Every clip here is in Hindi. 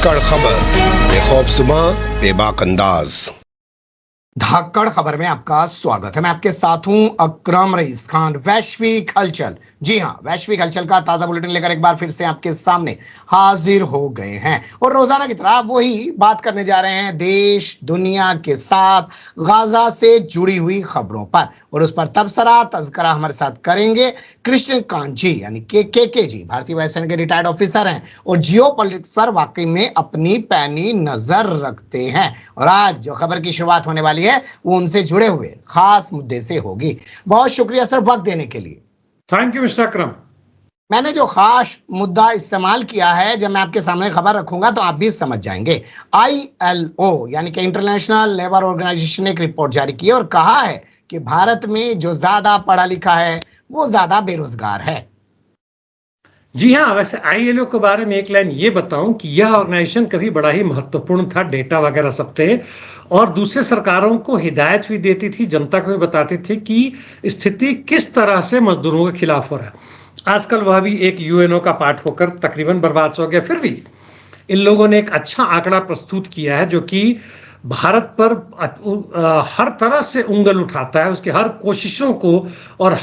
धाकड़ खबर, बेखौफज़ुबां, बेबाक अंदाज। धाकड़ खबर में आपका स्वागत है। मैं आपके साथ हूं अकरम रईस खान। वैश्विक हलचल, जी हां, वैश्विक हलचल का ताजा बुलेटिन लेकर एक बार फिर से आपके सामने हाजिर हो गए हैं और रोजाना की तरह वही बात करने जा रहे हैं देश दुनिया के साथ गाजा से जुड़ी हुई खबरों पर, और उस पर तबसरा तज़किरा हमारे साथ करेंगे कृष्णकांत जी, यानी के जी, भारतीय वायुसेना के रिटायर्ड ऑफिसर हैं और जियो पॉलिटिक्स पर वाकई में अपनी पैनी नजर रखते हैं। और आज जो खबर की शुरुआत होने वाली है वो उनसे जुड़े हुए खास मुद्दे से होगी। बहुत शुक्रिया सर वक्त देने के लिए। थैंक यू मिस्टर अकरम। मैंने जो खास मुद्दा इस्तेमाल किया है, जब मैं आपके सामने खबर रखूंगा तो आप भी समझ जाएंगे। ILO यानी कि इंटरनेशनल लेबर ऑर्गेनाइजेशन ने एक रिपोर्ट जारी की और कहा है कि भारत में जो ज्यादा पढ़ा लिखा है वो ज्यादा बेरोजगार है। जी हाँ, वैसे ILO के बारे में एक लाइन ये बताऊं कि यह ऑर्गेनाइजेशन कभी बड़ा ही महत्वपूर्ण था, डेटा वगैरह सब थे और दूसरे सरकारों को हिदायत भी देती थी, जनता को भी बताती थी कि स्थिति किस तरह से मजदूरों के खिलाफ हो रहा है। आजकल वह भी एक UNO का पार्ट होकर तकरीबन बर्बाद हो गया, फिर भी इन लोगों ने एक अच्छा आंकड़ा प्रस्तुत किया है जो कि भारत पर हर तरह से उंगल उठाता है, उसकी हर कोशिशों को और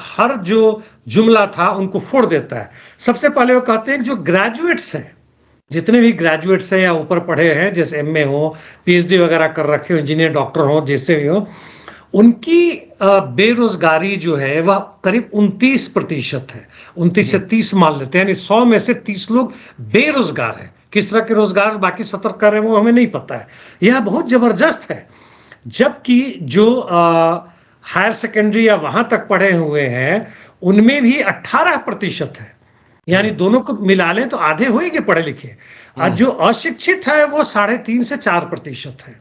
हर जो जुमला था उनको फोड़ देता है। सबसे पहले वो कहते हैं कि जो ग्रेजुएट्स हैं, जितने भी ग्रेजुएट्स हैं या ऊपर पढ़े हैं, जैसे MA हो, PhD वगैरह कर रखे हो, इंजीनियर डॉक्टर हो, जैसे भी हो, उनकी बेरोजगारी जो है वह करीब 29% है। 29 से 30 मान लेते हैं, यानी 100 में से 30 लोग बेरोजगार हैं। किस तरह के रोजगार बाकी 70 कर रहे हैं वो हमें नहीं पता है। यह बहुत जबरदस्त है। जबकि जो हायर सेकेंडरी या वहां तक पढ़े हुए हैं उनमें भी 18% है, यानी दोनों को मिला लें तो आधे होंगे पढ़े लिखे। और जो अशिक्षित है वो 3.5 से 4% है,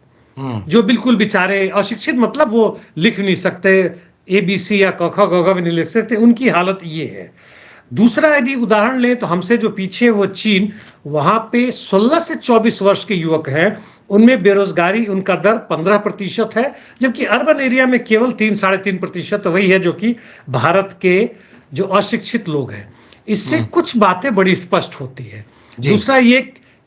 जो बिल्कुल बेचारे अशिक्षित, मतलब वो लिख नहीं सकते, ABC या क ख ग घ भी नहीं लिख सकते, उनकी हालत ये है। दूसरा यदि उदाहरण लें तो हमसे जो पीछे वो चीन, वहां पे 16 से 24 वर्ष के युवक हैं, उनमें बेरोजगारी उनका दर 15% है, जबकि अर्बन एरिया में केवल 3-3.5% वही है जो कि भारत के जो अशिक्षित लोग हैं। इससे कुछ बातें बड़ी स्पष्ट होती है। दूसरा ये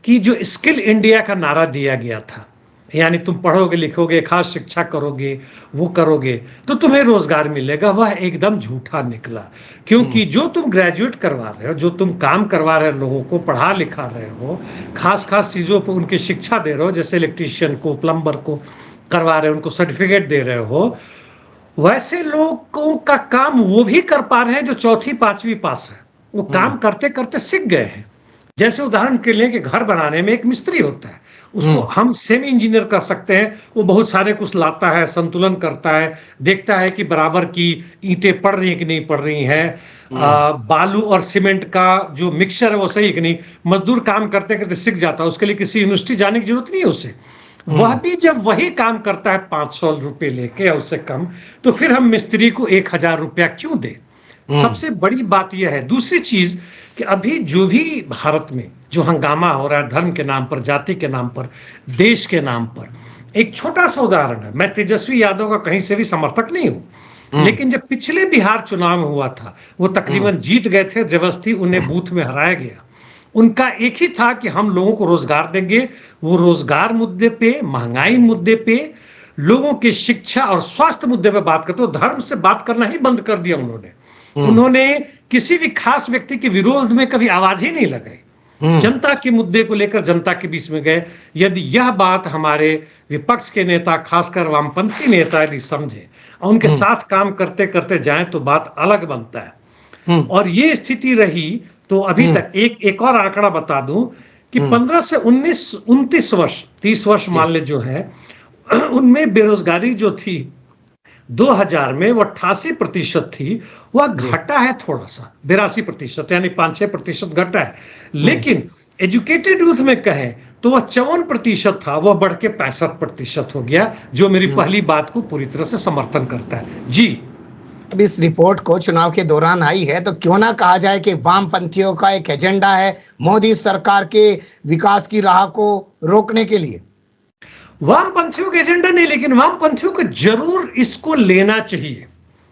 कि जो स्किल इंडिया का नारा दिया गया था, यानी तुम पढ़ोगे लिखोगे खास शिक्षा करोगे वो करोगे तो तुम्हें रोजगार मिलेगा, वह एकदम झूठा निकला। क्योंकि जो तुम ग्रेजुएट करवा रहे हो, जो तुम काम करवा रहे हो, लोगों को पढ़ा लिखा रहे हो, खास चीजों पर उनकी शिक्षा दे रहे हो, जैसे इलेक्ट्रीशियन को, प्लम्बर को करवा रहे हो, उनको सर्टिफिकेट दे रहे हो, वैसे लोगों का काम वो भी कर पा रहे हैं जो 4वीं 5वीं पास है। वो काम करते करते सीख गए हैं। जैसे उदाहरण के लिए कि घर बनाने में एक मिस्त्री होता है, उसको हम सेमी इंजीनियर कर सकते हैं। वो बहुत सारे कुछ लाता है, संतुलन करता है, देखता है कि बराबर की ईंटें पड़ रही है कि नहीं पड़ रही है, बालू और सीमेंट का जो मिक्सचर है वो सही है कि नहीं। मजदूर काम करते करते सीख जाता है, उसके लिए किसी यूनिवर्सिटी जाने की जरूरत नहीं है उसे। वह भी जब वही काम करता है 500 रुपए लेके या उससे कम, तो फिर हम मिस्त्री को 1000 रुपया क्यों दे। सबसे बड़ी बात यह है। दूसरी चीज कि अभी जो भी भारत में जो हंगामा हो रहा है, धर्म के नाम पर, जाति के नाम पर, देश के नाम पर, एक छोटा सा उदाहरण है। मैं तेजस्वी यादव का कहीं से भी समर्थक नहीं हूं, लेकिन जब पिछले बिहार चुनाव में हुआ था, वो तकरीबन जीत गए थे, जबरदस्ती उन्हें बूथ में हराया गया। उनका एक ही था कि हम लोगों को रोजगार देंगे। वो रोजगार मुद्दे पे, महंगाई मुद्दे पे, लोगों की शिक्षा और स्वास्थ्य मुद्दे पे बात करते, तो धर्म से बात करना ही बंद कर दिया उन्होंने। उन्होंने किसी भी खास व्यक्ति के विरोध में कभी आवाज ही नहीं लगाई। जनता के मुद्दे को लेकर जनता के बीच में गए। यदि यह बात हमारे विपक्ष के नेता, खासकर वामपंथी नेता यदि समझे और उनके साथ काम करते करते जाएं तो बात अलग बनता है। और ये स्थिति रही तो अभी तक एक और आंकड़ा बता दूं कि 15 से 29 वर्ष, 30 वर्ष मान ले जो है, उनमें बेरोजगारी जो थी 2000 में वो 88% थी, वह घटा है थोड़ा सा 82%, यानी 5-6% घटा है। लेकिन एजुकेटेड यूथ में कहें तो वह 54% था, वह बढ़ के 65% हो गया, जो मेरी पहली बात को पूरी तरह से समर्थन करता है। जी, अब इस रिपोर्ट को चुनाव के दौरान आई है तो क्यों ना कहा जाए कि वामपंथियों का एक एजेंडा है मोदी सरकार के विकास की राह को रोकने के लिए। वामपंथियों का एजेंडा नहीं, लेकिन वामपंथियों को जरूर इसको लेना चाहिए।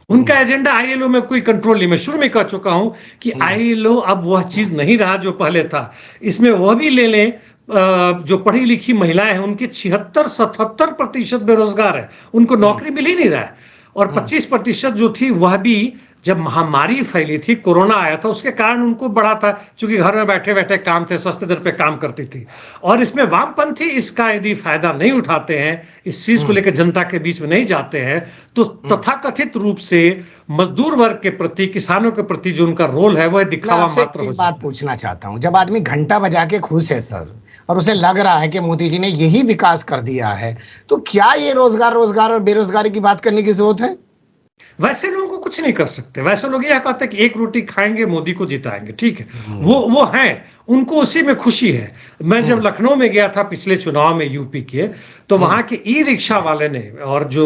उनका एजेंडा ILO में कोई कंट्रोल नहीं। मैं शुरू में कह चुका हूं कि ILO अब वह चीज नहीं रहा जो पहले था। इसमें वह भी ले लें जो पढ़ी लिखी महिलाएं हैं उनके 76-77% बेरोजगार है, उनको नौकरी मिल ही नहीं रहा है। और 25% जो थी वह भी जब महामारी फैली थी, कोरोना आया था, उसके कारण उनको बड़ा था, क्योंकि घर में बैठे बैठे काम थे, सस्ते दर पे काम करती थी। और इसमें वामपंथी इसका यदि फायदा नहीं उठाते हैं, इस चीज को लेकर जनता के बीच में नहीं जाते हैं, तो तथाकथित रूप से मजदूर वर्ग के प्रति, किसानों के प्रति जो उनका रोल है वह मैं दिखावा आपसे मात्र हो एक बात पूछना चाहता हूं, जब आदमी घंटा बजा के खुश है सर, और उसे लग रहा है कि मोदी जी ने यही विकास कर दिया है, तो क्या ये रोजगार रोजगार और बेरोजगारी की बात करने की जरूरत है? वैसे लोगों को कुछ नहीं कर सकते। वैसे लोग यह कहते हैं कि एक रोटी खाएंगे मोदी को जिताएंगे, ठीक है, वो हैं, उनको उसी में खुशी है। मैं जब लखनऊ में गया था पिछले चुनाव में यूपी के, तो वहां के ई रिक्शा वाले ने और जो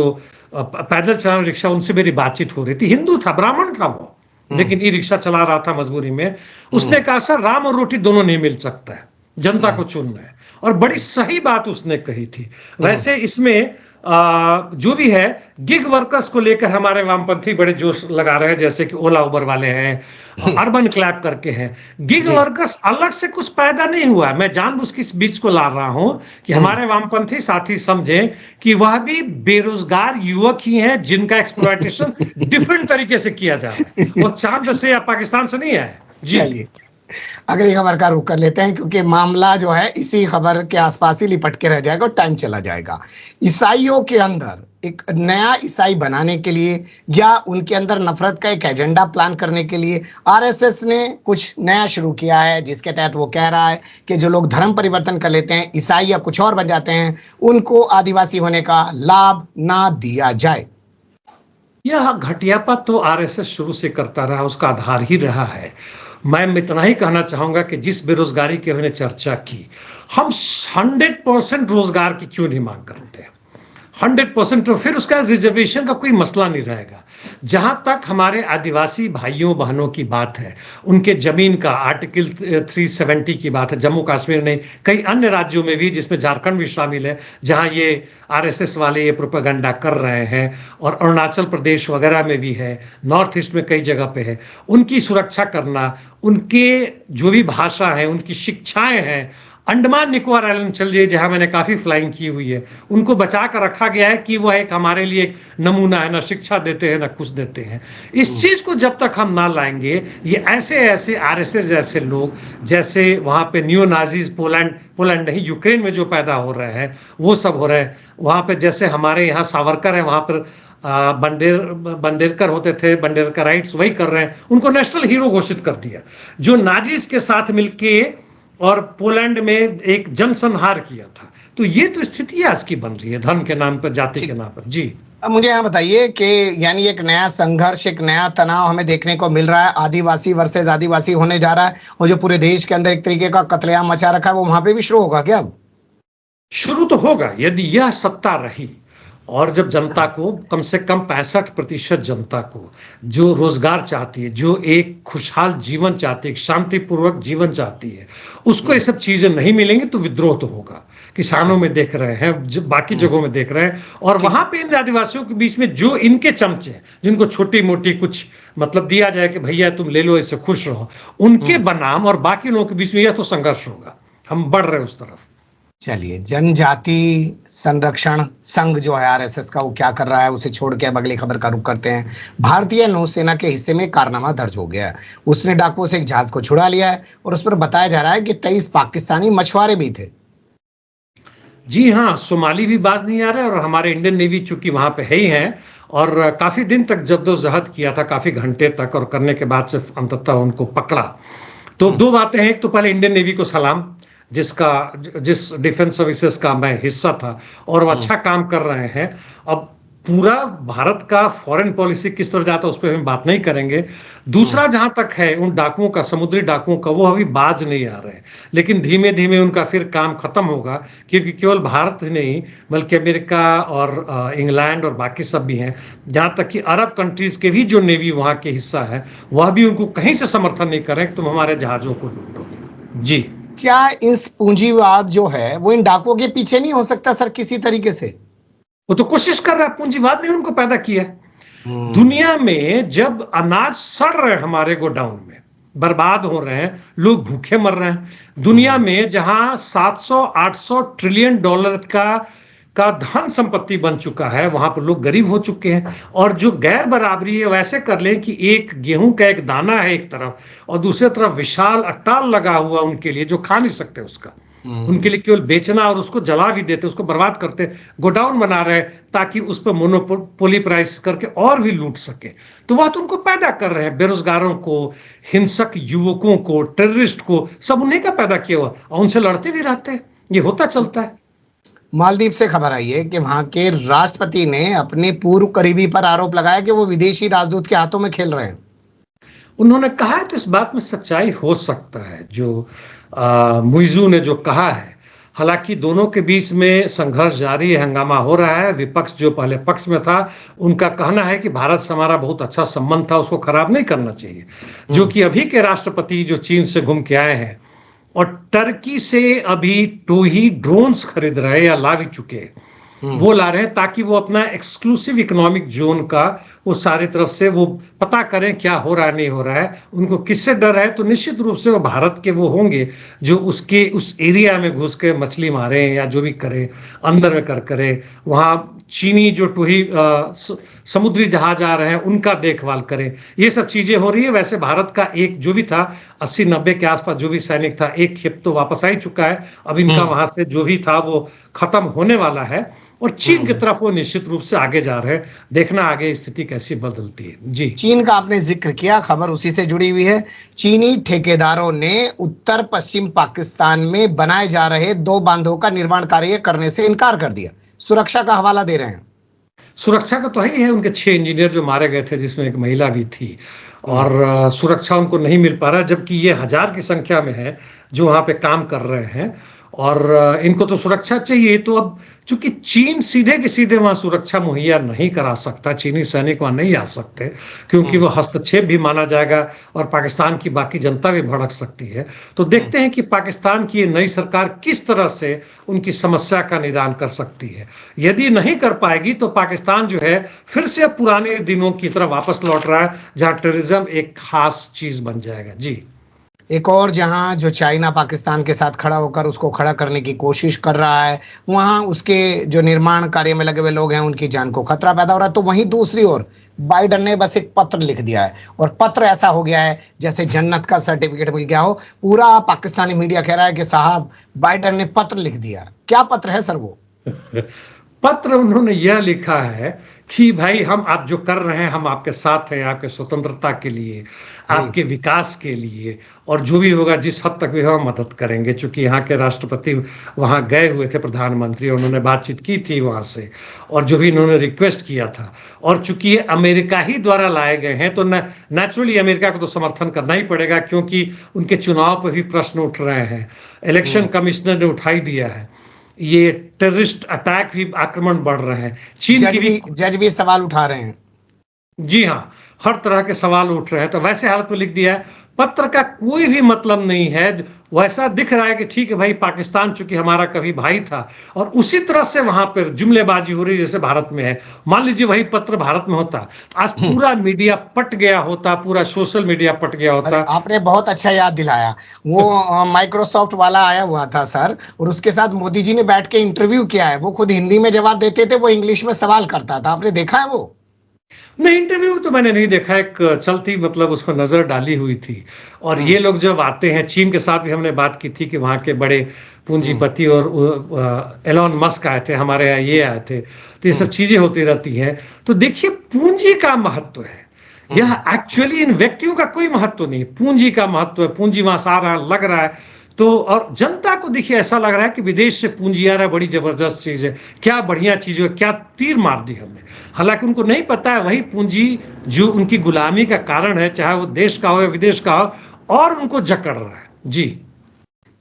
पैदल चला रिक्शा, उनसे मेरी बातचीत हो रही थी। हिंदू था, ब्राह्मण था वो, लेकिन ई रिक्शा चला रहा था मजबूरी में। उसने कहा सर, राम और रोटी दोनों नहीं मिल सकता है, जनता को चुनना है। और बड़ी सही बात उसने कही थी। वैसे इसमें जो भी है, गिग वर्कर्स को लेकर हमारे वामपंथी बड़े जोश लगा रहे हैं, जैसे कि ओला उबर वाले हैं, अर्बन क्लैप करके हैं। गिग वर्कर्स अलग से कुछ पैदा नहीं हुआ है। मैं जानबूझ के इस बीच को ला रहा हूं कि हमारे वामपंथी साथी समझें कि वह भी बेरोजगार युवक ही हैं, जिनका एक्सप्लॉयटेशन डिफरेंट तरीके से किया जा रहा है। वो चांद से या पाकिस्तान से नहीं है। चलिए, अगली खबर का रुख कर लेते हैं, क्योंकि मामला जो है इसी खबर के आसपास ही लिपट के रह जाएगा और टाइम चला जाएगा। ईसाइयों के अंदर एक नया ईसाई बनाने के लिए या उनके अंदर नफरत का एक एजेंडा प्लान करने के लिए आरएसएस ने कुछ नया शुरू किया है, जिसके तहत वो कह रहा है कि जो लोग धर्म परिवर्तन कर लेते हैं, ईसाई या कुछ और बन जाते हैं, उनको आदिवासी होने का लाभ ना दिया जाए। यह घटियापा तो आरएसएस शुरू से करता रहा, उसका आधार ही रहा है। मैं इतना ही कहना चाहूंगा कि जिस बेरोजगारी की हमने चर्चा की, हम 100% रोजगार की क्यों नहीं मांग करते? 100%, तो फिर उसका रिजर्वेशन का कोई मसला नहीं रहेगा। जहां तक हमारे आदिवासी भाइयों बहनों की बात है, उनके जमीन का आर्टिकल 370 की बात है, जम्मू कश्मीर ने, कई अन्य राज्यों में भी, जिसमें झारखंड भी शामिल है, जहां ये आरएसएस वाले ये प्रोपेगेंडा कर रहे हैं, और अरुणाचल प्रदेश वगैरह में भी है, नॉर्थ ईस्ट में कई जगह पे है, उनकी सुरक्षा करना, उनके जो भी भाषा है, उनकी शिक्षाएं हैं। अंडमान निकोबार आइलैंड चल जाइए, जहां मैंने काफी फ्लाइंग की हुई है, उनको बचा कर रखा गया है कि वह एक हमारे लिए एक नमूना है, ना शिक्षा देते हैं ना कुछ देते हैं। इस चीज को जब तक हम ना लाएंगे, ये ऐसे ऐसे आरएसएस जैसे लोग, जैसे वहां पे नियो नाजीज, पोलैंड नहीं, यूक्रेन में जो पैदा हो रहे हैं, वो सब हो रहे हैं। वहां पे जैसे हमारे यहाँ सावरकर है, वहां पर बंडेरकर होते थे, बंडेरकर राइट्स, वही कर रहे हैं, उनको नेशनल हीरो घोषित कर दिया। जो नाजीज के साथ मिलके और पोलैंड में एक जनसंहार किया था। तो ये तो स्थिति आज की बन रही है, धर्म के नाम पर, जाति के नाम पर। जी, अब मुझे यहाँ बताइए कि यानी एक नया संघर्ष, एक नया तनाव हमें देखने को मिल रहा है, आदिवासी वर्सेस आदिवासी होने जा रहा है, और जो पूरे देश के अंदर एक तरीके का कत्लेआम मचा रखा है, वो वहां पे भी शुरू होगा क्या? अब शुरू तो होगा, यदि यह सत्ता रही, और जब जनता को कम से कम 65% जनता को जो रोजगार चाहती है, जो एक खुशहाल जीवन चाहती है, एक शांतिपूर्वक जीवन चाहती है, उसको ये सब चीजें नहीं मिलेंगी, तो विद्रोह तो होगा। किसानों में देख रहे हैं, बाकी जगहों में देख रहे हैं, और वहां पे इन आदिवासियों के बीच में जो इनके चमचे हैं, जिनको छोटी मोटी कुछ मतलब दिया जाए कि भैया तुम ले लो, इससे खुश रहो, उनके बनाम और बाकी लोगों के बीच में यह तो संघर्ष होगा। हम बढ़ रहे हैं उस तरफ। चलिए, जनजाति संरक्षण संघ जो है आरएसएस का, वो क्या कर रहा है, उसे छोड़ के अब अगली खबर का रुख करते हैं। भारतीय नौसेना के हिस्से में कारनामा दर्ज हो गया है। उसने डाकुओं से एक जहाज को छुड़ा लिया है, और उस पर बताया जा रहा है कि 23 पाकिस्तानी मछुआरे भी थे। जी हाँ, सोमाली भी बाज नहीं आ रहे, और हमारे इंडियन नेवी चूंकि वहां पे है ही है, और काफी दिन तक जद्दोजहद किया था, काफी घंटे तक, और करने के बाद से अंततः उनको पकड़ा। तो दो बातें हैं। एक तो पहले इंडियन नेवी को सलाम, जिस डिफेंस सर्विसेज का मैं हिस्सा था, और वो अच्छा काम कर रहे हैं। अब पूरा भारत का फॉरेन पॉलिसी किस तरह जाता है उस पर हम बात नहीं करेंगे। दूसरा, जहां तक है उन डाकुओं का, समुद्री डाकुओं का, वो अभी बाज नहीं आ रहे, लेकिन धीमे धीमे उनका फिर काम खत्म होगा, क्योंकि केवल भारत ही नहीं बल्कि अमेरिका और इंग्लैंड और बाकी सब भी हैं, जहां तक कि अरब कंट्रीज के भी जो नेवी वहां के हिस्सा है, वह भी उनको कहीं से समर्थन नहीं करें कि तुम हमारे जहाजों को लूटोगे। जी, क्या इस पूंजीवाद जो है वो इन डाकुओं के पीछे नहीं हो सकता सर, किसी तरीके से? वो तो कोशिश कर रहा है, पूंजीवाद ने उनको पैदा किया है। दुनिया में जब अनाज सड़ रहे हमारे गोडाउन में, बर्बाद हो रहे हैं, लोग भूखे मर रहे हैं। दुनिया में जहां 700-800 ट्रिलियन डॉलर का धन संपत्ति बन चुका है, वहां पर लोग गरीब हो चुके हैं। और जो गैर बराबरी है वैसे कर लें कि एक गेहूं का एक दाना है एक तरफ, और दूसरी तरफ विशाल अट्टाल लगा हुआ उनके लिए जो खा नहीं सकते उसका, उनके लिए केवल बेचना, और उसको जला भी देते, उसको बर्बाद करते, गोडाउन बना रहे ताकि उस पर मोनोपोली प्राइस करके और भी लूट सके। तो वह तो उनको पैदा कर रहे हैं, बेरोजगारों को, हिंसक युवकों को, टेररिस्ट को, सब उन्हीं का पैदा किया हुआ, और उनसे लड़ते भी रहते हैं। ये होता चलता है। मालदीव से खबर आई है कि वहां के राष्ट्रपति ने अपने पूर्व करीबी पर आरोप लगाया कि वो विदेशी राजदूत के हाथों में खेल रहे हैं। उन्होंने कहा है तो इस बात में सच्चाई हो सकता है जो मुइजू ने जो कहा है। हालांकि दोनों के बीच में संघर्ष जारी है, हंगामा हो रहा है। विपक्ष जो पहले पक्ष में था, उनका कहना है कि भारत से हमारा बहुत अच्छा संबंध था, उसको खराब नहीं करना चाहिए। जो कि अभी के राष्ट्रपति जो चीन से घूम के आए हैं और टर्की से अभी 2 ही ड्रोन्स खरीद रहे हैं या ला भी चुके हैं, वो ला रहे हैं ताकि वो अपना एक्सक्लूसिव इकोनॉमिक जोन का वो सारी तरफ से वो पता करें क्या हो रहा है नहीं हो रहा है। उनको किससे डर है? तो निश्चित रूप से वो भारत के वो होंगे जो उसके उस एरिया में घुस के मछली मारे या जो भी करे, अंदर में करे। वहां चीनी जो टूही समुद्री जहाज आ रहे हैं उनका देखभाल करें। ये सब चीजें हो रही है। वैसे भारत का एक जो भी था 80-90 के आसपास जो भी सैनिक था, एक खेप तो वापस आ ही चुका है। अब इनका वहां से जो भी था वो खत्म होने वाला है, और चीन की तरफ वो निश्चित रूप से आगे जा रहे हैं। देखना आगे स्थिति कैसी बदलती है। जी, चीन का आपने जिक्र किया, खबर उसी से जुड़ी हुई है। चीनी ठेकेदारों ने उत्तर पश्चिम पाकिस्तान में बनाए जा रहे 2 बांधों का निर्माण कार्य करने से इनकार कर दिया। सुरक्षा का हवाला दे रहे हैं। सुरक्षा का तो ही है। उनके 6 इंजीनियर जो मारे गए थे, जिसमें एक महिला भी थी, और सुरक्षा उनको नहीं मिल पा रहा, जबकि ये 1000 की संख्या में है जो वहां पे काम कर रहे हैं, और इनको तो सुरक्षा चाहिए। तो अब चूंकि चीन सीधे के सीधे वहां सुरक्षा मुहैया नहीं करा सकता, चीनी सैनिक वहां नहीं आ सकते, क्योंकि वो हस्तक्षेप भी माना जाएगा और पाकिस्तान की बाकी जनता भी भड़क सकती है। तो देखते हैं कि पाकिस्तान की ये नई सरकार किस तरह से उनकी समस्या का निदान कर सकती है। यदि नहीं कर पाएगी तो पाकिस्तान जो है फिर से अब पुराने दिनों की तरफ वापस लौट रहा है, जहां टेररिज्म एक खास चीज बन जाएगा। जी, एक और जहां जो चाइना पाकिस्तान के साथ खड़ा होकर उसको खड़ा करने की कोशिश कर रहा है, वहां उसके जो निर्माण कार्य में लगे हुए लोग हैं उनकी जान को खतरा पैदा हो रहा है। तो वहीं दूसरी ओर बाइडन ने बस एक पत्र लिख दिया है, और पत्र ऐसा हो गया है जैसे जन्नत का सर्टिफिकेट मिल गया हो। पूरा पाकिस्तानी मीडिया कह रहा है कि साहब बाइडन ने पत्र लिख दिया। क्या पत्र है सर वो? पत्र उन्होंने यह लिखा है कि भाई हम आप जो कर रहे हैं, हम आपके साथ हैं, आपके स्वतंत्रता के लिए, आपके विकास के लिए, और जो भी होगा जिस हद तक भी हम मदद करेंगे। चूंकि यहाँ के राष्ट्रपति वहाँ गए हुए थे, प्रधानमंत्री, उन्होंने बातचीत की थी वहाँ से, और जो भी इन्होंने रिक्वेस्ट किया था, और चूंकि ये अमेरिका ही द्वारा लाए गए हैं तो नेचुरली अमेरिका को तो समर्थन करना ही पड़ेगा, क्योंकि उनके चुनाव पर भी प्रश्न उठ रहे हैं। इलेक्शन कमिश्नर ने उठाई दिया है, ये टेररिस्ट अटैक भी, आक्रमण बढ़ रहे हैं। चीन की भी जज भी सवाल उठा रहे हैं। जी हाँ, हर तरह के सवाल उठ रहे हैं। तो वैसे हालत में लिख दिया है। पत्र का कोई भी मतलब नहीं है। वैसा दिख रहा है कि ठीक है भाई, पाकिस्तान चूंकि हमारा कभी भाई था, और उसी तरह से वहां पर जुमलेबाजी हो रही जैसे भारत में है। मान लीजिए वही पत्र भारत में होता, आज पूरा मीडिया पट गया होता, पूरा सोशल मीडिया पट गया होता। आपने बहुत अच्छा याद दिलाया। वो माइक्रोसॉफ्ट वाला आया हुआ था सर, और उसके साथ मोदी जी ने बैठ के इंटरव्यू किया है। वो खुद हिंदी में जवाब देते थे, वो इंग्लिश में सवाल करता था। आपने देखा है वो? नहीं, इंटरव्यू तो मैंने नहीं देखा। एक चलती मतलब उस पर नजर डाली हुई थी। और ये लोग जब आते हैं, चीन के साथ भी हमने बात की थी कि वहाँ के बड़े पूंजीपति और एलॉन मस्क आए थे, हमारे यहाँ ये आए थे, तो ये सब चीजें होती रहती हैं। तो देखिए, पूंजी का महत्व है। यह एक्चुअली इन व्यक्तियों का कोई महत्व नहीं, पूंजी का महत्व है। पूंजी वहां सारा लग रहा है, तो और जनता को देखिए ऐसा लग रहा है कि विदेश से पूंजी आ रहा है, बड़ी जबरदस्त चीज है, क्या बढ़िया चीज है, क्या तीर मार दी हमने। हालांकि उनको नहीं पता है वही पूंजी जो उनकी गुलामी का कारण है, चाहे वो देश का हो या विदेश का हो, और उनको जकड़ रहा है। जी,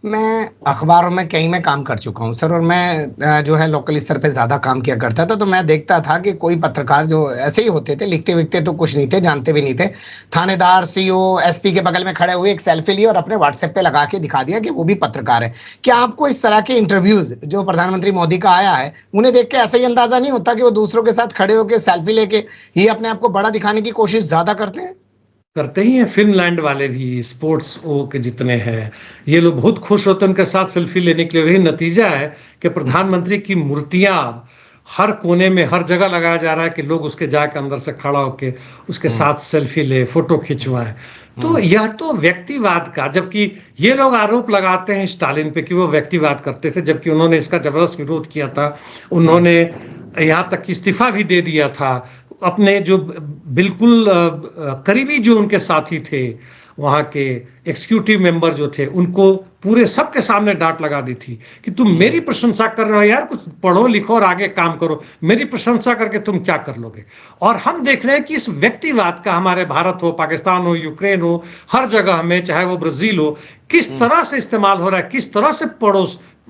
मैं अखबारों में कई में काम कर चुका हूँ सर, और मैं जो है लोकल स्तर पे ज़्यादा काम किया करता था। तो मैं देखता था कि कोई पत्रकार जो ऐसे ही होते थे, लिखते विखते तो कुछ नहीं थे, जानते भी नहीं थे। थानेदार, सीओ, एसपी के बगल में खड़े हुए एक सेल्फी ली और अपने व्हाट्सएप पे लगा के दिखा दिया कि वो भी पत्रकार है। क्या आपको इस तरह के इंटरव्यूज जो प्रधानमंत्री मोदी का आया है, उन्हें देख के ऐसा ही अंदाजा नहीं होता कि वो दूसरों के साथ खड़े होकर सेल्फी लेके ही अपने आप को बड़ा दिखाने की कोशिश ज़्यादा करते हैं? करते ही हैं, फिनलैंड वाले भी, स्पोर्ट्स ओ के जितने हैं, ये लोग बहुत खुश होते हैं उनके साथ सेल्फी लेने के लिए। वही नतीजा है कि प्रधानमंत्री की मूर्तियां हर कोने में, हर जगह लगाया जा रहा है कि लोग उसके जाके अंदर से खड़ा होके उसके साथ सेल्फी ले, फोटो खिंचवाएं। तो यह तो व्यक्तिवाद का, जबकि ये लोग आरोप लगाते हैं स्टालिन पे कि वो व्यक्तिवाद करते थे, जबकि उन्होंने इसका जबरदस्त विरोध किया था। उन्होंने यहाँ तक कि इस्तीफा भी दे दिया था। अपने जो बिल्कुल करीबी जो उनके साथी थे, वहां के एग्जीक्यूटिव मेंबर जो थे, उनको पूरे सबके सामने डांट लगा दी थी कि तुम मेरी प्रशंसा कर रहे हो यार, कुछ पढ़ो लिखो और आगे काम करो, मेरी प्रशंसा करके तुम क्या कर लोगे। और हम देख रहे हैं कि इस व्यक्तिवाद का हमारे भारत हो, पाकिस्तान हो, यूक्रेन हो, हर जगह में, चाहे वो ब्राजील हो, किस तरह से इस्तेमाल हो रहा है, किस तरह से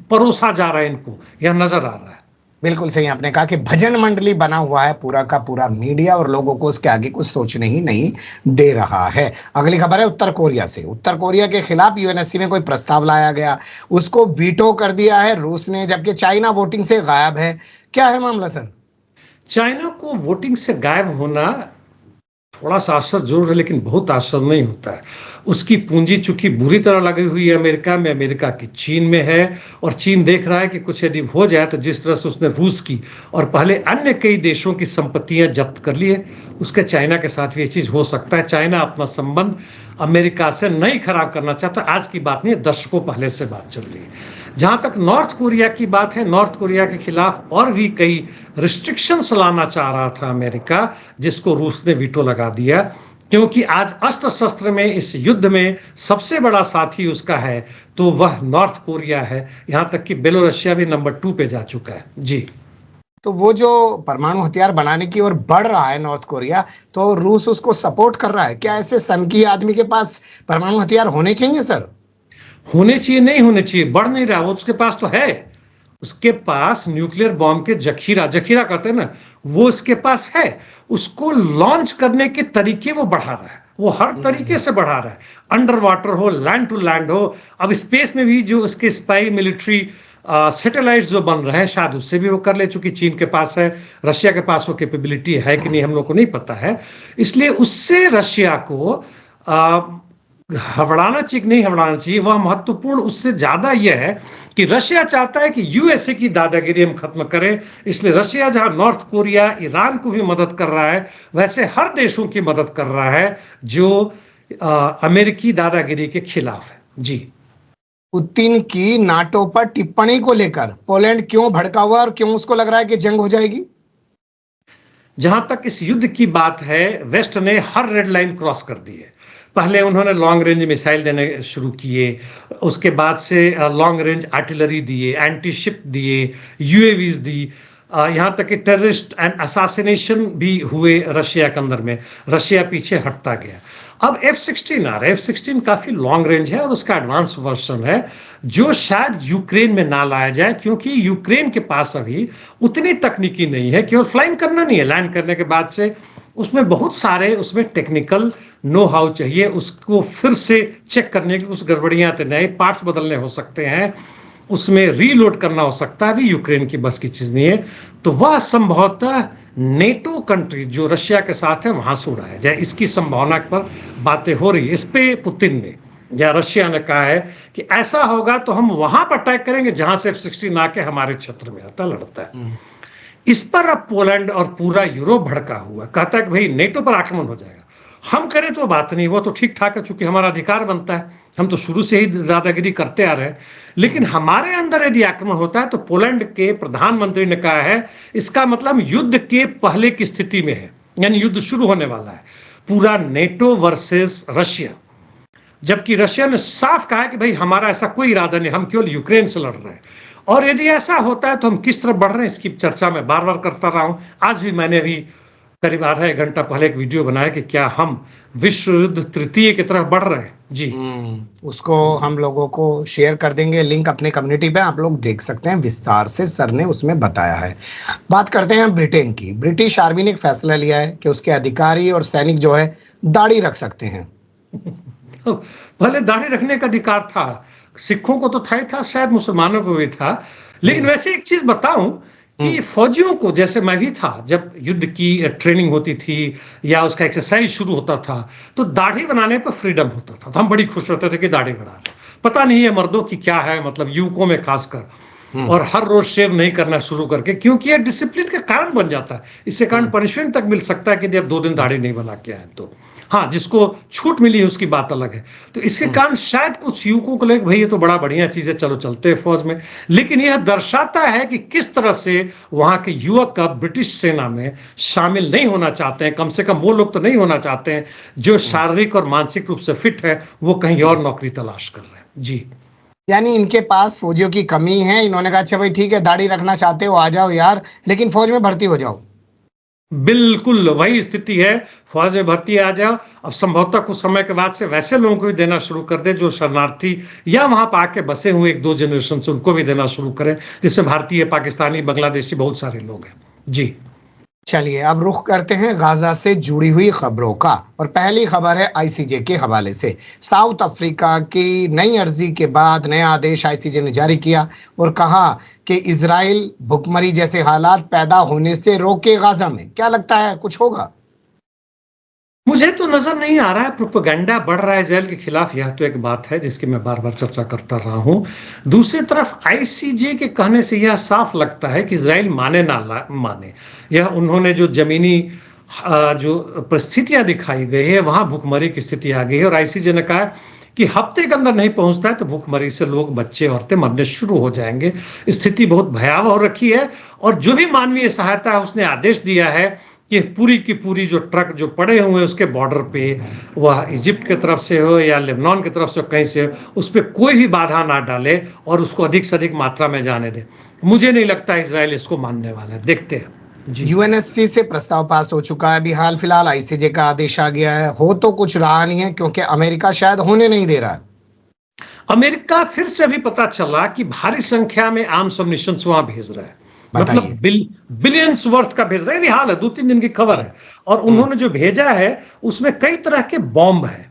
परोसा जा रहा है, इनको यह नजर आ रहा है। बिल्कुल सही आपने कहा कि भजन मंडली बना हुआ है पूरा का पूरा मीडिया, और लोगों को उसके आगे कुछ सोचने ही नहीं दे रहा है। अगली खबर है उत्तर कोरिया से। उत्तर कोरिया के खिलाफ यूएनएससी में कोई प्रस्ताव लाया गया, उसको वीटो कर दिया है रूस ने, जबकि चाइना वोटिंग से गायब है। क्या है मामला सर? चाइना को वोटिंग से गायब होना थोड़ा सा असर जरूर है, लेकिन बहुत असर नहीं होता है। उसकी पूंजी चूंकि बुरी तरह लगी हुई है अमेरिका में, अमेरिका की चीन में है, और चीन देख रहा है कि कुछ यदि हो जाए तो जिस तरह से उसने रूस की और पहले अन्य कई देशों की संपत्तियां जब्त कर ली है, उसके चाइना के साथ भी ये चीज हो सकता है। चाइना अपना संबंध अमेरिका से नहीं खराब करना चाहता। आज की बात नहीं, दशकों पहले से बात चल रही है। जहां तक नॉर्थ कोरिया की बात है, नॉर्थ कोरिया के खिलाफ और भी कई रिस्ट्रिक्शंस लाना चाह रहा था अमेरिका, जिसको रूस ने वीटो लगा दिया, क्योंकि आज अस्त्र शस्त्र में इस युद्ध में सबसे बड़ा साथी उसका है तो वह नॉर्थ कोरिया है। यहां तक कि बेलोरसिया भी नंबर 2 पे जा चुका है। जी, तो वो जो परमाणु हथियार बनाने की ओर बढ़ रहा है नॉर्थ कोरिया, तो रूस उसको सपोर्ट कर रहा है। क्या ऐसे सनकी आदमी के पास परमाणु हथियार होने चाहिए सर? होने चाहिए, नहीं होने चाहिए, बढ़ नहीं रहा, वो उसके पास तो है। उसके पास न्यूक्लियर बॉम्ब के जखीरा जखीरा कहते हैं ना, वो उसके पास है। उसको लॉन्च करने के तरीके वो बढ़ा रहा है, वो हर तरीके से बढ़ा रहा है, अंडर वाटर हो, लैंड टू लैंड हो। अब स्पेस में भी जो उसके स्पाई मिलिट्री सैटेलाइट्स जो बन रहे हैं, शायद उससे भी वो कर ले, चूंकि चीन के पास है, रशिया के पास वो कैपेबिलिटी है कि नहीं हम लोग को नहीं पता है। इसलिए उससे रशिया को घबराना चाहिए कि नहीं घबराना चाहिए, वह महत्वपूर्ण उससे ज्यादा यह है कि रशिया चाहता है कि यूएसए की दादागिरी हम खत्म करें। इसलिए रशिया जहां नॉर्थ कोरिया, ईरान को भी मदद कर रहा है, वैसे हर देशों की मदद कर रहा है जो अमेरिकी दादागिरी के खिलाफ है। जी, पुतिन की नाटो पर टिप्पणी को लेकर पोलैंड क्यों भड़का हुआ और क्यों उसको लग रहा है कि जंग हो जाएगी? जहां तक इस युद्ध की बात है, वेस्ट ने हर रेड लाइन क्रॉस कर दी है। पहले उन्होंने लॉन्ग रेंज मिसाइल देने शुरू किए, उसके बाद से लॉन्ग रेंज आर्टिलरी दिए, एंटी शिप दिए, यूएवीज दी, यहां तक कि टेररिस्ट एंड असैसिनेशन भी हुए रशिया के अंदर में। रशिया पीछे हटता गया। अब F-16 आ रहा है। F-16 काफी लॉन्ग रेंज है और उसका एडवांस वर्जन है, जो शायद यूक्रेन में ना लाया जाए, क्योंकि यूक्रेन के पास अभी उतनी तकनीकी नहीं है। केवल फ्लाइंग करना नहीं है, लैंड करने के बाद से उसमें बहुत सारे उसमें टेक्निकल नो हाउ चाहिए, उसको फिर से चेक करने की कुछ गड़बड़ियां तो नए पार्ट्स बदलने हो सकते हैं, उसमें रीलोड करना हो सकता है, भी यूक्रेन की बस की चीज नहीं है। तो वह संभवतः नेटो कंट्री जो रशिया के साथ है वहां से उड़ाया जाए, इसकी संभावना पर बातें हो रही है। इस पे पुतिन ने या रशिया ने कहा है कि ऐसा होगा तो हम वहां पर अटैक करेंगे जहां से F-16 आके हमारे क्षेत्र में आता लड़ता है। इस पर अब पोलैंड और पूरा यूरोप भड़का हुआ, कहता है कि भाई नेटो पर आक्रमण हो जाएगा। हम करें तो बात नहीं, वो तो ठीक ठाक है, चूंकि हमारा अधिकार बनता है, हम तो शुरू से ही दादागिरी करते आ रहे हैं। लेकिन हमारे अंदर यदि आक्रमण होता है तो पोलैंड के प्रधानमंत्री ने कहा है इसका मतलब युद्ध के पहले की स्थिति में है, यानी युद्ध शुरू होने वाला है, पूरा नेटो वर्सेस रशिया। जबकि रशिया ने साफ कहा कि भाई हमारा ऐसा कोई इरादा नहीं, हम केवल यूक्रेन से लड़ रहे हैं। और यदि ऐसा होता है तो हम किस तरफ बढ़ रहे हैं, इसकी चर्चा मैं बार बार करता रहा हूं। आज भी मैंने अभी करीब आधा एक घंटा पहले एक वीडियो बनाया कि क्या हम विश्व युद्ध तृतीय की तरफ बढ़ रहे हैं। जी, उसको हम लोगों को शेयर कर देंगे, लिंक अपने कम्युनिटी पे, आप लोग देख सकते हैं, विस्तार से सर ने उसमें बताया है। बात करते हैं ब्रिटेन की। ब्रिटिश आर्मी ने एक फैसला लिया है कि उसके अधिकारी और सैनिक जो है दाढ़ी रख सकते हैं। पहले दाढ़ी रखने का अधिकार था, सिखों को तो था ही था, शायद मुसलमानों को भी था। लेकिन वैसे एक चीज बताऊं कि फौजियों को, जैसे मैं भी था, जब युद्ध की ट्रेनिंग होती थी या उसका एक्सरसाइज शुरू होता था, तो दाढ़ी बनाने पर फ्रीडम होता था, तो हम बड़ी खुश होते थे कि दाढ़ी बढ़ा रहे। पता नहीं है मर्दों की क्या है, मतलब युवकों में खासकर, और हर रोज शेव नहीं करना शुरू करके, क्योंकि यह डिसिप्लिन का कारण बन जाता है। इससे कारण पनिशमेंट तक मिल सकता है कि जब 2 दिन दाढ़ी नहीं बना के आए तो। हाँ, जिसको छूट मिली है उसकी बात अलग है। तो इसके कारण शायद कुछ युवकों को लगे भाई ये तो बड़ा बढ़िया चीज है, चलो चलते हैं फौज में। लेकिन यह दर्शाता है कि किस तरह से वहां के युवक का ब्रिटिश सेना में शामिल नहीं होना चाहते हैं। कम से कम वो लोग तो नहीं होना चाहते हैं जो शारीरिक और मानसिक रूप से फिट है, वो कहीं और नौकरी तलाश कर रहे हैं। जी, यानी इनके पास फौजियों की कमी है, इन्होंने कहा अच्छा भाई ठीक है, दाढ़ी रखना चाहते हो आ जाओ यार, लेकिन फौज में भर्ती हो जाओ। बिल्कुल वही स्थिति है। फौज में भर्ती आ जाओ। अब संभवतः कुछ समय के बाद से वैसे लोगों को भी देना शुरू कर दे जो शरणार्थी या वहां पर आके बसे हुए 1-2 जनरेशन से, उनको भी देना शुरू करें, जिसमें भारतीय, पाकिस्तानी, बांग्लादेशी बहुत सारे लोग हैं। जी, चलिए अब रुख करते हैं गाजा से जुड़ी हुई खबरों का, और पहली खबर है आईसीजे के हवाले से। साउथ अफ्रीका की नई अर्जी के बाद नया आदेश आईसीजे ने जारी किया और कहा कि इजराइल भुखमरी जैसे हालात पैदा होने से रोके गाजा में। क्या लगता है कुछ होगा? मुझे तो नजर नहीं आ रहा है। प्रोपेगेंडा बढ़ रहा है इजराइल के खिलाफ, यह तो एक बात है जिसकी मैं बार बार चर्चा करता रहा हूं। दूसरी तरफ आईसीजे के कहने से यह साफ लगता है कि इजराइल माने ना माने, यह उन्होंने जो जमीनी जो परिस्थितियां दिखाई गई है वहां भूखमरी की स्थिति आ गई है, और आईसीजे ने कहा कि हफ्ते के अंदर नहीं पहुंचता है तो भूखमरी से लोग, बच्चे, औरतें मरने शुरू हो जाएंगे। स्थिति बहुत भयावह हो रखी है, और जो भी मानवीय सहायता है उसने आदेश दिया है कि पूरी की पूरी जो ट्रक जो पड़े हुए हैं उसके बॉर्डर पे, वह इजिप्ट की तरफ से हो या लेबनान की तरफ से कहीं से हो, उस पर कोई भी बाधा ना डाले और उसको अधिक से अधिक मात्रा में जाने दे। मुझे नहीं लगता इजराइल इसको मानने वाला है, देखते हैं। जी, यूएनएससी से प्रस्ताव पास हो चुका है, अभी हाल फिलहाल आईसीजे का आदेश आ गया है, हो तो कुछ रहा नहीं है क्योंकि अमेरिका शायद होने नहीं दे रहा है। अमेरिका फिर से अभी पता चला कि भारी संख्या में आर्म्स एम्युनिशन वहां भेज रहा है, मतलब बताइए। बिलियंस वर्थ का भेज रहा है। अभी हाल है, 2-3 दिन की खबर है। और उन्होंने जो भेजा है उसमें कई तरह के बॉम्ब है,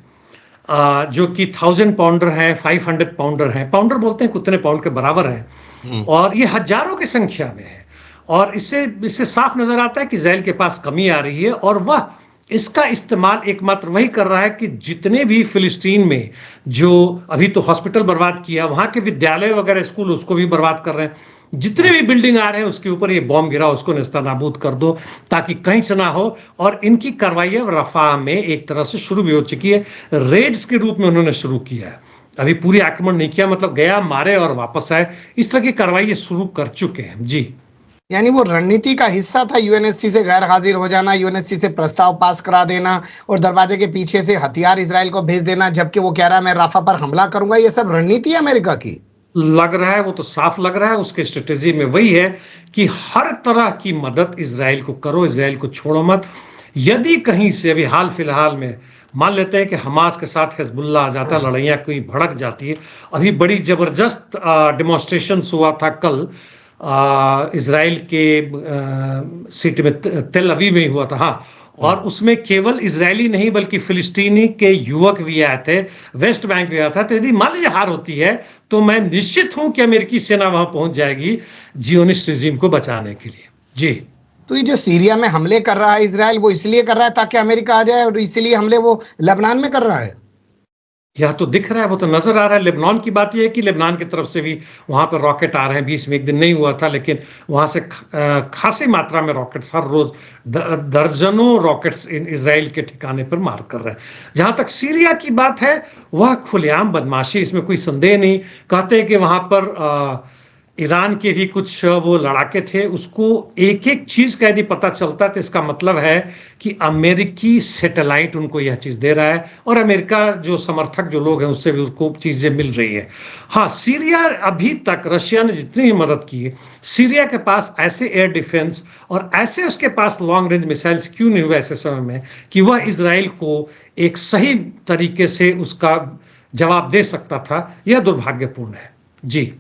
जो कि 1000 पाउंडर है, 500 पाउंडर है। पाउंडर बोलते हैं कितने पाउंड के बराबर है, और ये हजारों की संख्या में है। और इससे साफ नजर आता है कि इजराइल के पास कमी आ रही है, और वह इसका इस्तेमाल एकमात्र वही कर रहा है कि जितने भी फिलिस्तीन में जो अभी तो हॉस्पिटल बर्बाद किया, वहां के विद्यालय वगैरह स्कूल उसको भी बर्बाद कर रहे हैं। जितने भी बिल्डिंग आ रहे हैं उसके ऊपर ये बॉम्ब गिरा, उसको नेस्तनाबूद कर दो ताकि कहीं से ना हो। और इनकी कार्रवाई रफा में एक तरह से शुरू भी हो चुकी है, रेड्स के रूप में उन्होंने शुरू किया है। अभी पूरी आक्रमण नहीं किया, मतलब गया, मारे और वापस आए, इस तरह की कार्रवाई ये शुरू कर चुके हैं। जी, यानी वो रणनीति का हिस्सा था यूएनएससी से गैर हाजिर हो जाना, यूएनएससी से प्रस्ताव पास करा देना और दरवाजे के पीछे से हथियार इजराइल को भेज देना, जबकि वो कह रहा है मैं राफा पर हमला करूंगा। ये सब रणनीति है अमेरिका की। लग रहा है, वो तो साफ लग रहा है। उसके स्ट्रेटेजी में वही है कि हर तरह की मदद इजराइल को करो, इजराइल को छोड़ो मत। यदि कहीं से अभी हाल फिलहाल में मान लेते हैं कि हमास के साथ हिजबुल्ला आ जाता है, लड़ाइयाँ कोई भड़क जाती है। अभी बड़ी जबरदस्त डेमोन्स्ट्रेशन हुआ था कल इजराइल के सिटी में, तेल अवीव में हुआ था। हाँ, और उसमें केवल इजरायली नहीं बल्कि फिलिस्तीनी के युवक भी आए थे, वेस्ट बैंक भी आया था। तो यदि मान लीजिए हार होती है तो मैं निश्चित हूं कि अमेरिकी सेना वहां पहुंच जाएगी जियोनिस्ट रिजीम को बचाने के लिए। जी, तो ये जो सीरिया में हमले कर रहा है इजराइल, वो इसलिए कर रहा है ताकि अमेरिका आ जाए, और इसीलिए हमले वो लेबनान में कर रहा है। यह तो दिख रहा है, वो तो नजर आ रहा है। लेबनान की बात यह है कि लेबनान की तरफ से भी वहां पर रॉकेट आ रहे हैं। बीच में एक दिन नहीं हुआ था, लेकिन वहां से खासी मात्रा में रॉकेट्स हर रोज दर्जनों रॉकेट्स इन इजराइल के ठिकाने पर मार कर रहे हैं। जहां तक सीरिया की बात है, वह खुलेआम बदमाशी, इसमें कोई संदेह नहीं। कहते हैं कि वहां पर ईरान के भी कुछ वो लड़ाके थे। उसको एक एक चीज का यदि पता चलता है तो इसका मतलब है कि अमेरिकी सैटेलाइट उनको यह चीज दे रहा है, और अमेरिका जो समर्थक जो लोग हैं उससे भी उसको चीजें मिल रही है। हाँ, सीरिया अभी तक रशिया ने जितनी ही मदद की है, सीरिया के पास ऐसे एयर डिफेंस और ऐसे उसके पास लॉन्ग रेंज मिसाइल्स क्यों नहीं हुए ऐसे समय में कि वह इजराइल को एक सही तरीके से उसका जवाब दे सकता था। यह दुर्भाग्यपूर्ण है। जी,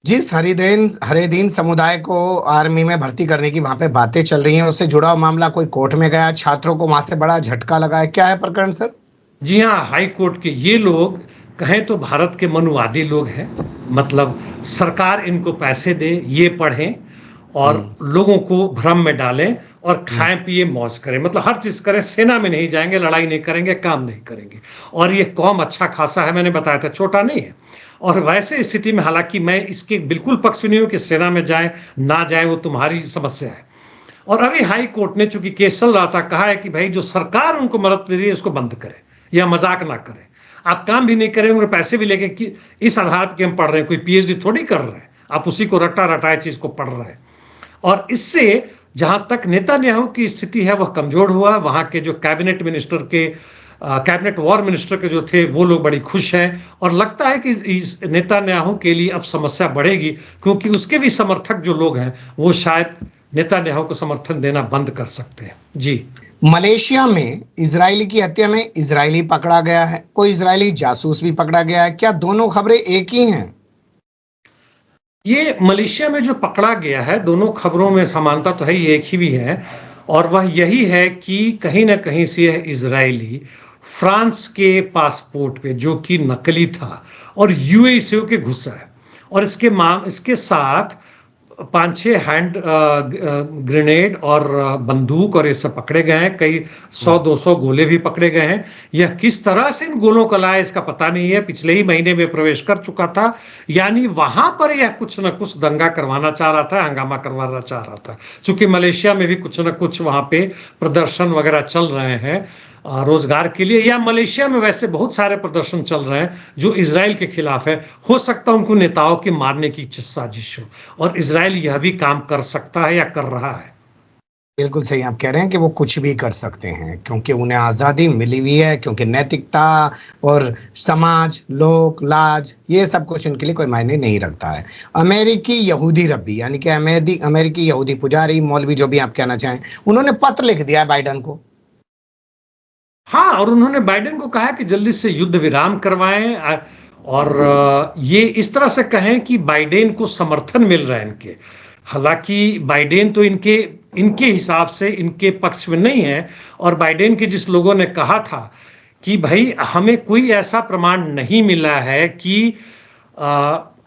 जिस हरेदीन समुदाय को आर्मी में भर्ती करने की वहां पे बातें चल रही हैं, उससे जुड़ा हुआ मामला कोई कोर्ट में गया, छात्रों को वहां से बड़ा झटका लगा है। क्या है प्रकरण सर? जी हाँ, हाई कोर्ट के ये लोग कहें तो भारत के मनुवादी लोग हैं। मतलब सरकार इनको पैसे दे, ये पढ़ें और लोगों को भ्रम में डालें और खाएं पिए मौज करें, मतलब हर चीज करें, सेना में नहीं जाएंगे, लड़ाई नहीं करेंगे, काम नहीं करेंगे। और ये कौम अच्छा खासा है, मैंने बताया था, छोटा नहीं है। और वैसे स्थिति में, हालांकि मैं इसके बिल्कुल पक्ष में नहीं हूं कि सेना में जाए ना जाए, वो तुम्हारी समस्या है। और अभी हाई कोर्ट ने, चूंकि केस चल रहा था, कहा है कि भाई जो सरकार उनको मदद दे रही है उसको बंद करे या मजाक ना करे। आप काम भी नहीं करेंगे, पैसे भी लेके कि इस आधार पर हम पढ़ रहे हैं, कोई पीएचडी थोड़ी कर रहे हैं, आप उसी को रटा रटाए चीज को पढ़ रहे हैं। और इससे जहां तक नेतान्याहू की स्थिति है वह कमजोर हुआ। वहां के जो कैबिनेट मिनिस्टर के कैबिनेट वॉर मिनिस्टर के जो थे वो लोग बड़ी खुश हैं, और लगता है कि इस नेतान्याहू के लिए अब समस्या बढ़ेगी, क्योंकि उसके भी समर्थक जो लोग हैं वो शायद नेतान्याहू को समर्थन देना बंद कर सकते हैं। जी, मलेशिया में इजरायली की हत्या में इजरायली पकड़ा गया है, कोई इजरायली जासूस भी पकड़ा गया है, क्या दोनों खबरें एक ही हैं? ये मलेशिया में जो पकड़ा गया है, दोनों खबरों में समानता तो है, ये एक ही भी है, और वह यही है कि कहीं ना कहीं से यह इजरायली फ्रांस के पासपोर्ट पे, जो कि नकली था, और यूएई से होके घुसा है, और इसके साथ 5-6 हैंड ग्रेनेड और बंदूक और ये सब पकड़े गए हैं, कई 100-200 गोले भी पकड़े गए हैं। यह किस तरह से इन गोलों को लाया इसका पता नहीं है, पिछले ही महीने में प्रवेश कर चुका था, यानी वहां पर यह कुछ न कुछ दंगा करवाना चाह रहा था, हंगामा करवाना चाह रहा था। चूंकि मलेशिया में भी कुछ न कुछ वहां पे प्रदर्शन वगैरह चल रहे हैं रोजगार के लिए, या मलेशिया में वैसे बहुत सारे प्रदर्शन चल रहे हैं जो इजराइल के खिलाफ है। हो सकता है उनको नेताओं के मारने की साजिश हो, और इजराइल यह भी काम कर सकता है या कर रहा है। बिल्कुल सही आप कह रहे हैं कि वो कुछ भी कर सकते हैं, क्योंकि उन्हें आज़ादी मिली हुई है, क्योंकि नैतिकता और समाज, लोक लाज, ये सब कुछ उनके लिए कोई मायने नहीं रखता है। अमेरिकी यहूदी रब्बी, यानी कि अमेरिकी यहूदी पुजारी, मौलवी, जो भी आप कहना चाहें, उन्होंने पत्र लिख दिया है बाइडन को। हाँ, और उन्होंने बाइडेन को कहा कि जल्दी से युद्ध विराम करवाएं, और ये इस तरह से कहें कि बाइडेन को समर्थन मिल रहा है इनके। हालांकि बाइडेन तो इनके हिसाब से इनके पक्ष में नहीं है, और बाइडेन के जिस लोगों ने कहा था कि भाई हमें कोई ऐसा प्रमाण नहीं मिला है कि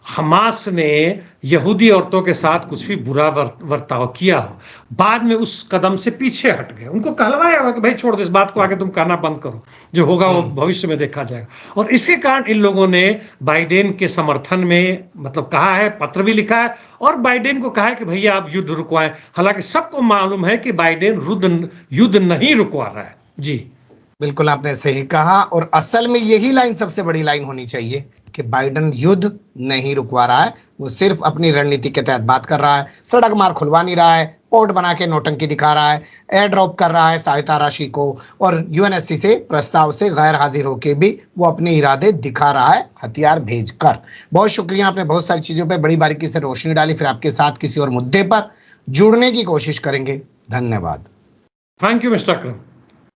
हमास ने यहूदी औरतों के साथ कुछ भी बुरा बर्ताव किया हो, बाद में उस कदम से पीछे हट गए। उनको कहलवाया होगा कि भाई छोड़ दो इस बात को, आगे तुम कहना बंद करो, जो होगा वो भविष्य में देखा जाएगा। और इसके कारण इन लोगों ने बाइडेन के समर्थन में मतलब कहा है, पत्र भी लिखा है, और बाइडेन को कहा है कि भैया आप युद्ध रुकवाएं। हालांकि सबको मालूम है कि बाइडेन युद्ध नहीं रुकवा रहा है। जी, बिल्कुल आपने सही कहा, और असल में यही लाइन सबसे बड़ी लाइन होनी चाहिए कि बाइडन युद्ध नहीं रुकवा रहा है, वो सिर्फ अपनी रणनीति के तहत बात कर रहा है, सड़क मार्ग खुलवा नहीं रहा है, पोर्ट बना के नौटंकी दिखा रहा है, एयर ड्रॉप कर रहा है सहायता राशि को, और यूएनएससी से प्रस्ताव से गैर हाजिर होके भी वो अपने इरादे दिखा रहा है, हथियार भेजकर। बहुत शुक्रिया, आपने बहुत सारी चीजों पर बड़ी बारीकी से रोशनी डाली। फिर आपके साथ किसी और मुद्दे पर जुड़ने की कोशिश करेंगे। धन्यवाद। Thank you mister Akram.